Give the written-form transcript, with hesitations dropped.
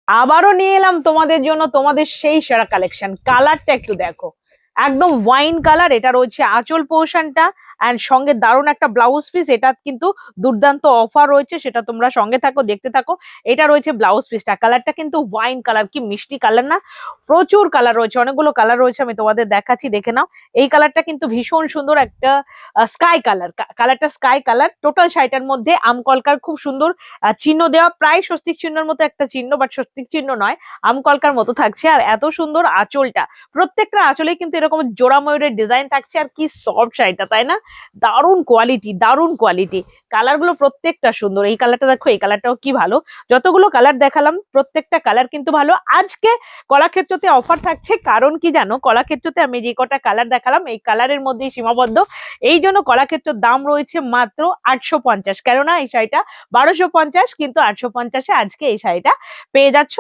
আবারও নিয়ে এলাম তোমাদের জন্য তোমাদের সেই সেরা কালেকশন। কালারটা একটু দেখো, একদম ওয়াইন কালার। এটা রয়েছে আঁচল পোর্শনটা, এন্ড সঙ্গে দারুণ একটা ব্লাউজ পিস। এটা কিন্তু দুর্দান্ত অফার রয়েছে, সেটা তোমরা সঙ্গে থাকো, দেখতে থাকো। এটা রয়েছে ব্লাউজ পিসটা, কালারটা কিন্তু ওয়াইন কালার, কি মিষ্টি কালার না। প্রচুর কালার রয়েছে, অনেকগুলো কালার রয়েছে, আমি তোমাদের দেখাচ্ছি, দেখে নাও। এই কালারটা কিন্তু ভীষণ সুন্দর একটা স্কাই কালার। কালারটা স্কাই কালার। টোটাল শাড়িটার মধ্যে আম কলকার খুব সুন্দর চিহ্ন দেওয়া, প্রায় স্বস্তিক চিহ্নের মতো একটা চিহ্ন, বাট স্বস্তিক চিহ্ন নয়, আম কলকার মতো থাকছে। আর এত সুন্দর আঁচলটা, প্রত্যেকটা আঁচলে কিন্তু এরকম জোড়া ময়ূরের ডিজাইন থাকছে। আর কি সফট শাড়িটা, তাই না? দারুণ কোয়ালিটি, দারুণ কোয়ালিটি। কালার গুলো প্রত্যেকটা সুন্দর। এই কালারটা দেখো, এই কালারটাও কি ভালো। যতগুলো কালার দেখালাম প্রত্যেকটা কালার কিন্তু ভালো। আজকে কলাক্ষেত্রতে অফার থাকছে, কারণ কি জানো, কলাক্ষেত্রতে আমি যে কটা কালার দেখালাম এই কালারের মধ্যেই সীমাবদ্ধ। এই জন্য কলাক্ষেত্রের দাম রয়েছে মাত্র 850। কেননা এই শাড়িটা 1250, কিন্তু 850-এ আজকে এই শাড়িটা পেয়ে যাচ্ছ।